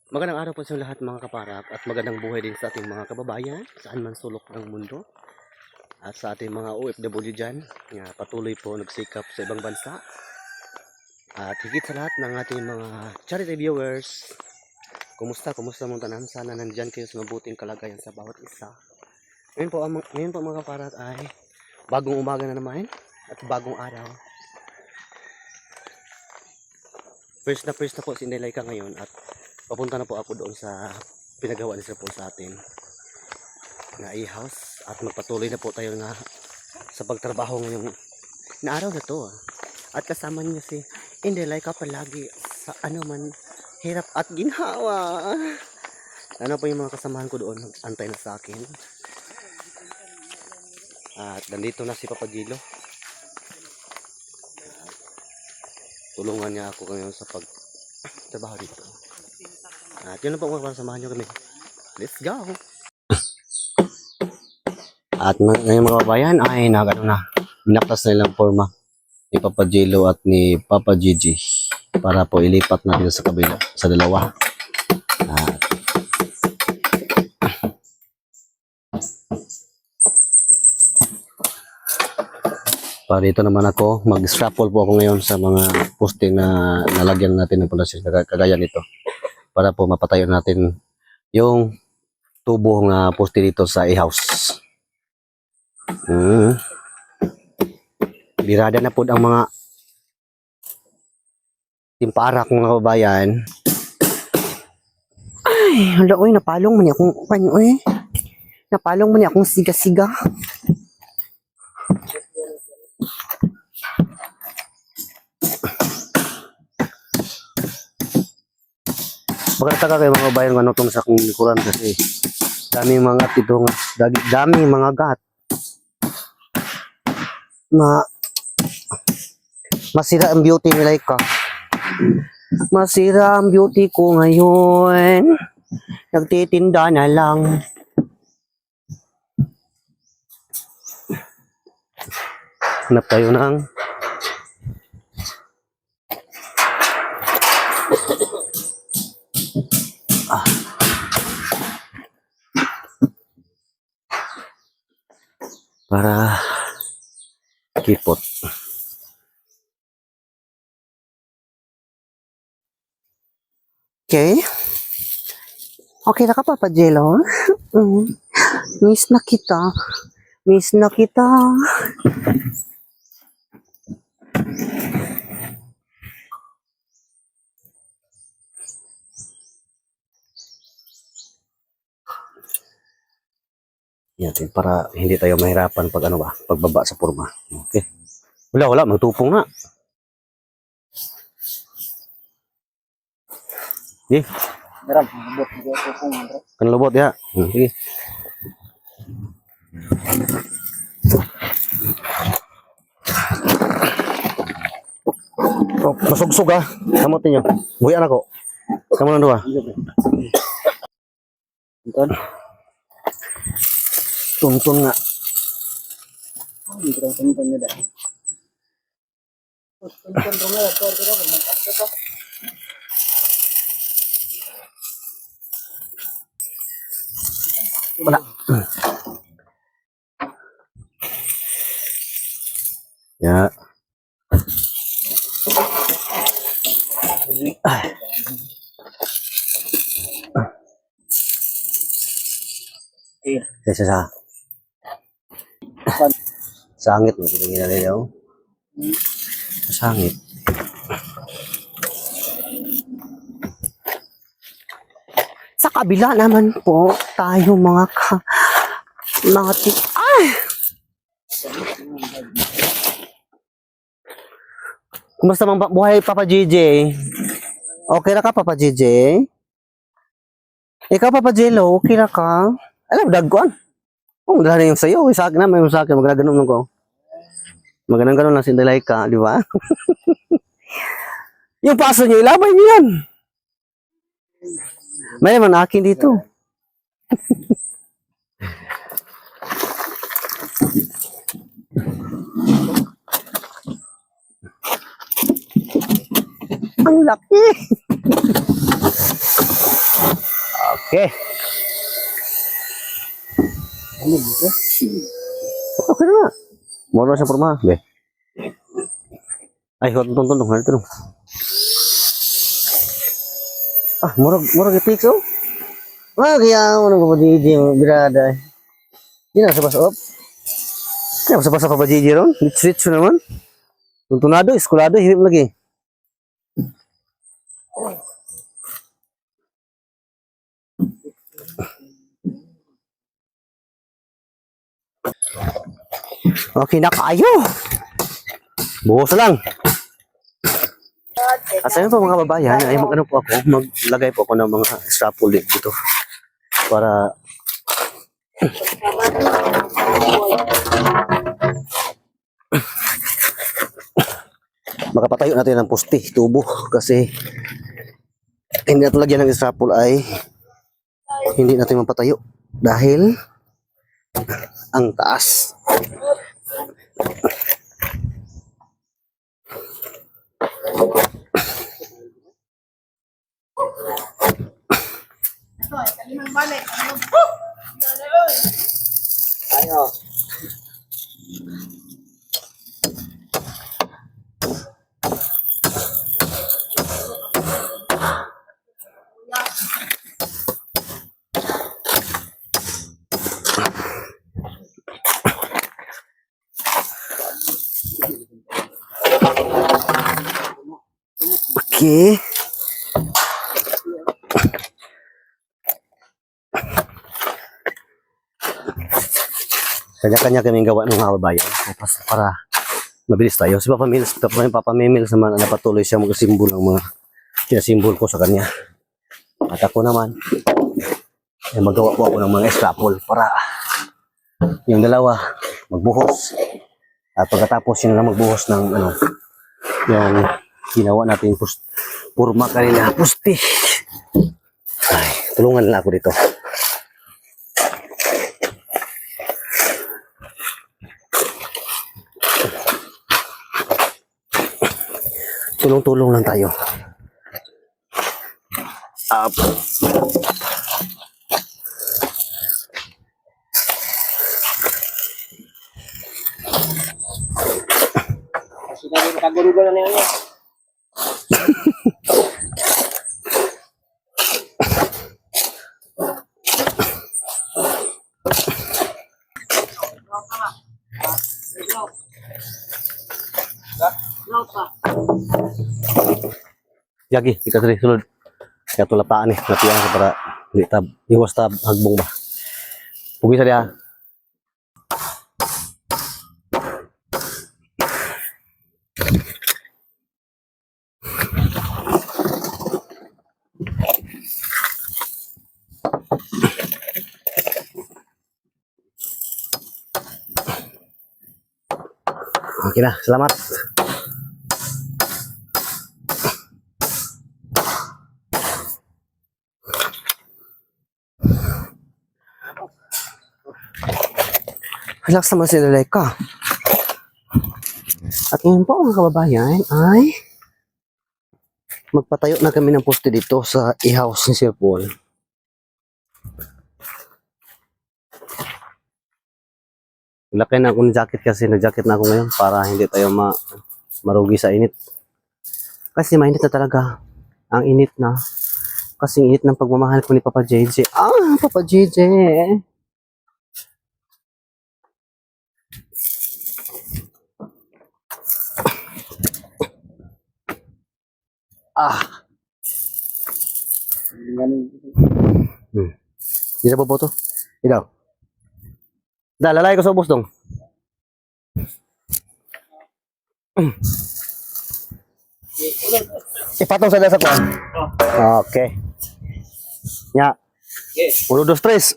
Magandang araw po sa lahat mga kaparak at magandang buhay din sa ating mga kababayan saan man sulok ng mundo at sa ating mga OFW dyan na patuloy po nagsikap sa ibang bansa at higit sa lahat ng ating mga charity viewers. Kumusta mong tanan? Sana nandyan kayo sa mabuting kalagayan sa bawat isa. Ngayon po mga kaparak ay bagong umaga na naman at bagong araw. First na po si Inday ngayon at papunta na po ako doon sa pinagawa ni Sir Paul sa atin na e-house at magpatuloy na po tayo na sa pagtrabaho ngayong na araw na to. At kasama niyo si Inday palagi sa ano man hirap at ginhawa. Ano po yung mga kasamahan ko doon antay na sa akin. At nandito na si Papa Gilo. Tulungan niya ako ngayon sa pagtrabaho dito. At yun na po mga samahan nyo kami. Let's go! At ngayon mga kabayan ay binaktas na ilang forma ni Papa Jello at ni Papa Gigi para po ilipat natin sa kabila, sa dalawa. At para dito naman ako, mag-scrapple po ako ngayon sa mga poste na nalagyan natin ng plastic kagaya nito. Para po mapatayo natin yung tubo na poste dito sa e-house. Birada na po ang mga timparak mga kababayan. Ay, hala oy, napalong man akong panyo eh. Napalong man akong siga-siga. Magkataka kayo mga bayan kung ano itong sakong likuran kasi daming mga gat ito, daming mga gat na masira ang beauty ni Laika. Masira ang beauty ko ngayon, nagtitinda na lang. Hanap tayo ng para kipot. Okay. Okay na ka Papa Jello? Miss na kita. Miss na kita. Yan, para hindi tayo mahirapan pag pagbaba sa forma. Okay. Wala, magtupong na. Sige. Kan lubot ya. Sige. Oh, masugsug ha. Kamot niyo. Buyan ako. Kamu lang dua. Tuntun. Tuntun nga. Tuntun niya dahil. Tuntun nga. Wala. Ya. Sa sangit mo tingin na daw. Sangit. Sa kabila naman po tayo mga ay! Kumusta mang buhay Papa JJ? Okay na ka Papa JJ? Ikaw Papa Jello, okay na ka? Alam, dagkuan. Oh, dahil yung sayo, sa akin na, may sa akin, magaganon ko. Magaganon lang si Inday ka, di ba? Yung paso niyo, ilabay niyo yan. May naman akin dito. Ang laki. Okay. Ano dito? Okay na nga. Moro na siya porma. Be. Ay, tonton. Ito. Ah, murag i-fix oh. Ah, kaya ano ko pa di birada. Di na sa op. Kaya sa pa ba Gigi ron? Rich naman. Tuntunado, eskulado, hirip lagi. Okay na kayo. Buhos lang. At sa inyo po mga babayan, ay mag-ano po ako, maglagay po ako ng mga scaffolding dito. Para makapatayo natin ng poste, tubo. Kasi hindi natin lagyan ng scaffold ay hindi natin mapatayo. Dahil ang taas. Ayo. Okay. Kanya-kanya kaming gawa ng mga babayan. Para mabilis tayo. Si Papa Mimil naman na patuloy siya mag-simbol ng mga sinasimbol ko sa kanya. At ako naman, ay magawa po ako ng mga scaffold para yung dalawa magbuhos. At pagkatapos yun lang magbuhos ng yung ginawa natin purma kanina, pusti. Ay, tulungan lang ako dito. Tulong-tulong lang tayo. Up. Sinabi nakagulugan na niya. Yagi, ika tadi sulod. Kaya tulapaan eh, lapian sa para hindi tab, iwas tab hagbong ba. Pugi sa dia. Okay na, salamat. Relax naman si Leleka. At ngayon po mga kababayan ay magpatayo na kami ng poste dito sa i-house ni Sir Paul. Laki na ako ng jacket kasi nag-jacket na ako ngayon para hindi tayo marugi sa init. Kasi mainit na talaga. Ang init na. Kasi init ng pagmamahal ko ni Papa JJ. Ah, Papa JJ. Ah. Hindi na po to. Ikaw. Lalay ko sa ubos dong. Ipatong sa dasa ko. Okay. Nya. 1, 2, 3.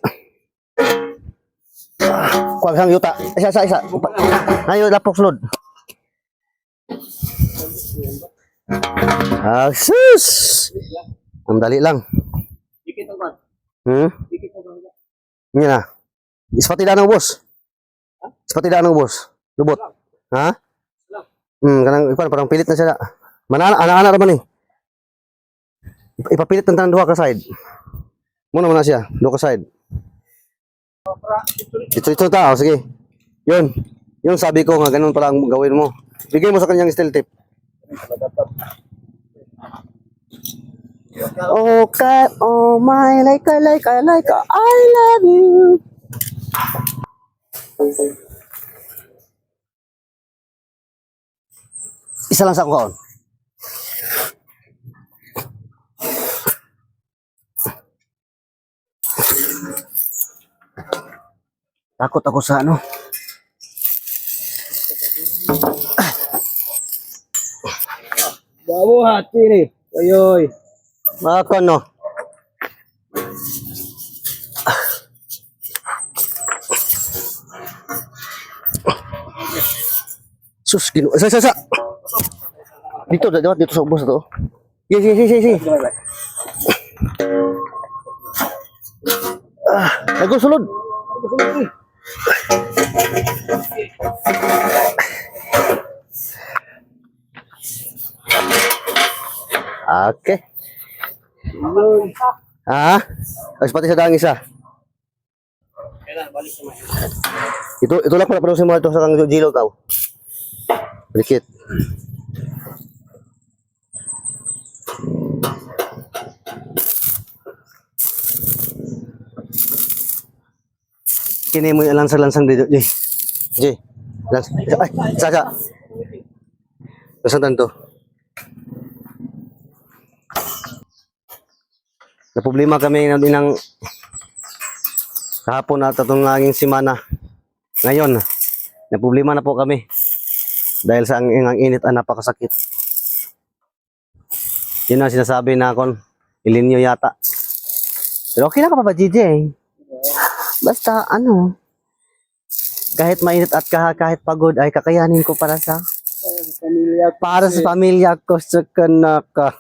Kuwag sang yuta. Isa. Ayo lapok sulod. Sus. Ang dali lang. Dikit naman. Dikit naman. Nya na. Ispatida ng ubos. Ispatida ng ubos. Lubot. Ha? Kanang parang pilit na siya. Mana anak-anak naman eh. Ipapilit ng tanang duha ka side. Muna muna siya. Doon ka side. Ito tao. Sige. Yun. Yun sabi ko nga, ganun pala ang gawin mo. Bigay mo sa kanyang steel tip. Okay, oh my, like, I love you. Isa lang sa kukaon. Takot ako sa ano. Bawo hati ni. Ayoy. Ako no. Sus, gino. Sa. Dito, dito sa ubos na to. Sige. Nagsulod. Okay. Ayos pati sa dang isa. Kailan balik sa mga. Ito lang pala pero mo ito sa kang jilo tao. Blikit. Kini mo yung lansang dito, Jay. Jay. Ay, sa. Nasaan tanto? Na problema kami ng kahapon at itong aking simana. Ngayon, na problema na po kami. Dahil sa ang init ang napakasakit. Yun ang sinasabi na akong ilinyo yata. Pero okay na ka pa ba, GJ? Basta ano, kahit mainit at kahit pagod ay kakayanin ko para sa pamilya ko sa kanaka.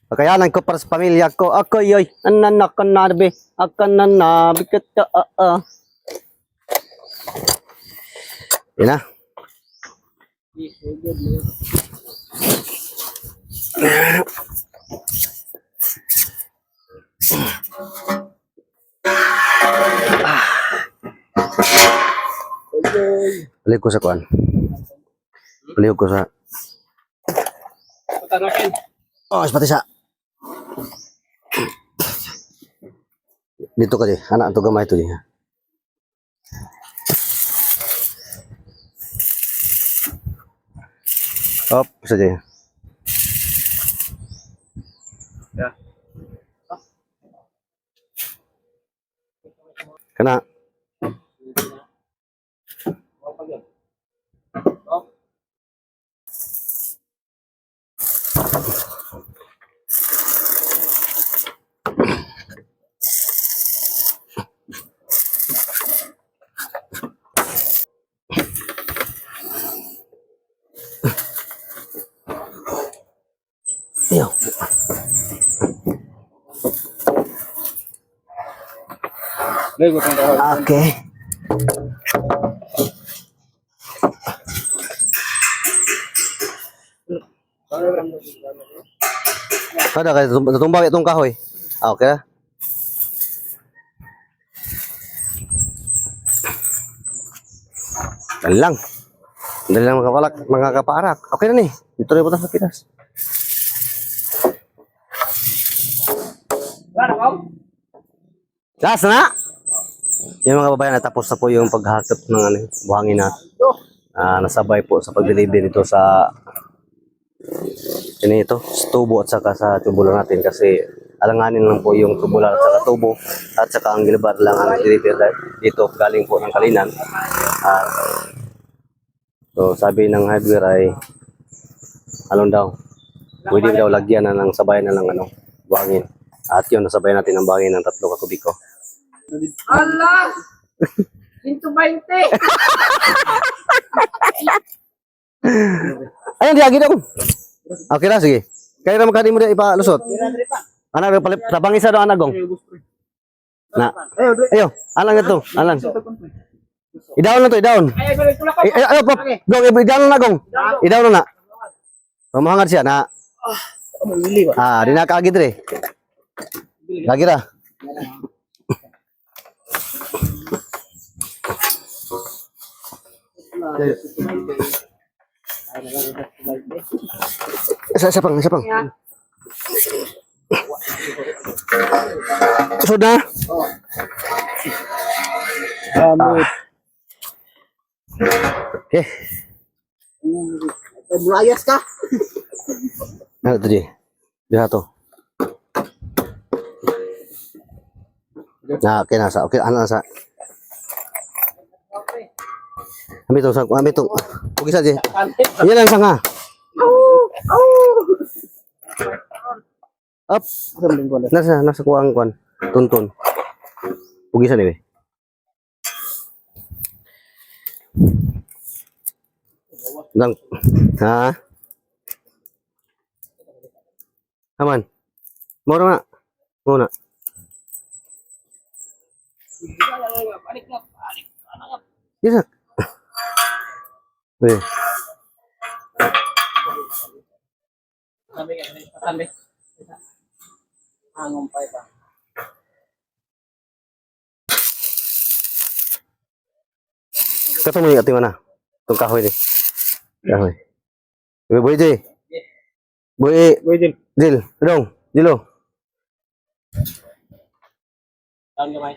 Kakayanan ko para sa pamilya ko. Ako yoy, anak ka narbe, akan na nabi kita. Yun na. Balik ko sa kuan. Balik ko sa... Patanakin. Oh, pati sa... Dito ka di. Anak, ito gamay ito di. Hop, isa di. Ya. Kana. Yo. Okay. Ada kayak tumbang itong kahoy. Okay na. Dali lang. Dali lang mga kaparak. Okay na nih. Dito na po sa Pinas. Last na! Yung mga kababayan, natapos na po yung paghakot ng buhangin natin. Nasabay po sa pag-deliver nito sa tubo at saka sa tubulo natin kasi alanganin lang po yung tubular at saka tubo at saka ang gilbar lang ang deliver dito galing po ng Kalinan. So sabi ng hardware ay alon daw, pwede daw lagyan na ng sabay na ng buhangin. At yun, nasabay natin ang buhangin ng 3 kubiko. Allah! 120! Ayun, diagi daw. Okay na, sige. Kaya naman kani mo din ipalusot. Anak, tabang isa daw anagong. Na. Ayo, alang ito, alang. Idaon na to, idaon. Ayo, pop. Gong, idaon na gong. Idaon na. Mamahangad siya na. Mamili ba? Di na kaagid re. Lagi ra. Isa pang. Sudah. Oke. Melayas ka? Nah, itu dia. Dia satu. Nah, oke nasa. Oke, anak nasa. Ambil tuh. Pergi saja. Iya lang sanga. Up. Nasa kuang kuan. Tuntun. Pergi sana deh. Lang. Ha? Aman. Mau na. Bisa. Weh. Sampai. Hangom pa ito. Ketemu nih ati mana? Tung kahoy deh. Kahoy. Boleh je. Boleh. Dil, dong. Dilo. Down kamay.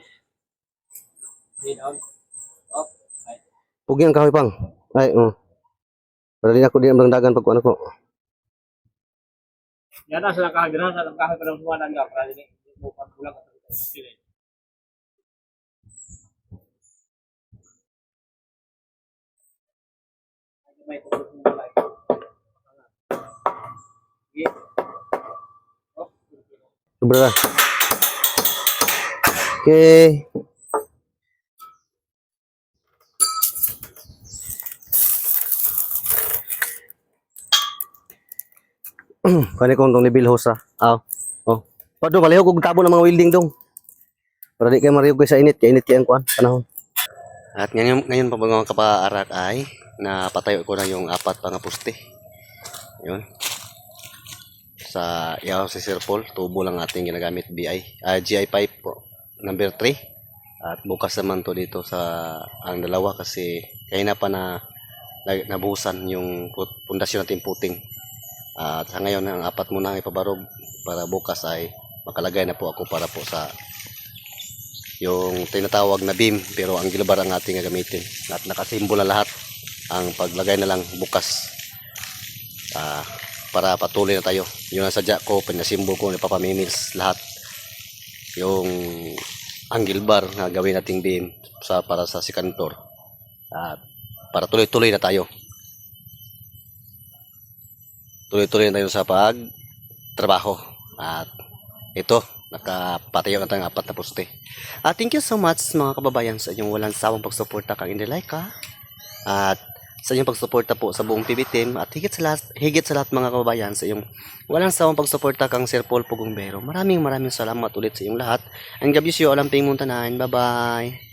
Down. Up. Pugi ang kahoy pang. Ay, Padali ako di ang dagan pag ano ko. Yata sa nakahagran sa kahoy pa ng suwanan ka para din mo pagbulag ka sa sila. May tutok mo like. Sobra. Okay. Kani kong tong level host oh. Pado kaliho kog tabo ng mga welding dong. Para di kay mariog sa init, kay ang kuan panahon. At ngayon pa mga kapaarak ay napatayo ko na yung apat pa nga poste. Yun. Sa yaw si Sir Paul, tubo lang ating ginagamit GI pipe po, number 3. At bukas naman to dito sa ang dalawa kasi kaya na pa nabuhusan yung pundasyon natin puting. At sa ngayon ang apat muna ang ipabarog para bukas ay makalagay na po ako para po sa yung tinatawag na beam pero ang gilbar ang ating gagamitin. At nakasimbol na lahat. Ang paglagay na lang bukas para patuloy na tayo. Yun ang sadya ko, pinasimbol ko, ipapamimils lahat yung angle bar na gawin nating beam para sa sikantor at para tuloy-tuloy na tayo sa pagtrabaho. At ito, nakapatayo na tayong 4 na poste. Thank you so much mga kababayan sa inyong walang sawang pagsuporta kang like at sa inyong pagsuporta po sa buong PB team at higit sa lahat mga kababayan sa inyong walang sawang pagsuporta kang Sir Paul Pugumbero. Maraming salamat ulit sa inyong lahat. And God bless you all ang pingmuntanan. Bye bye.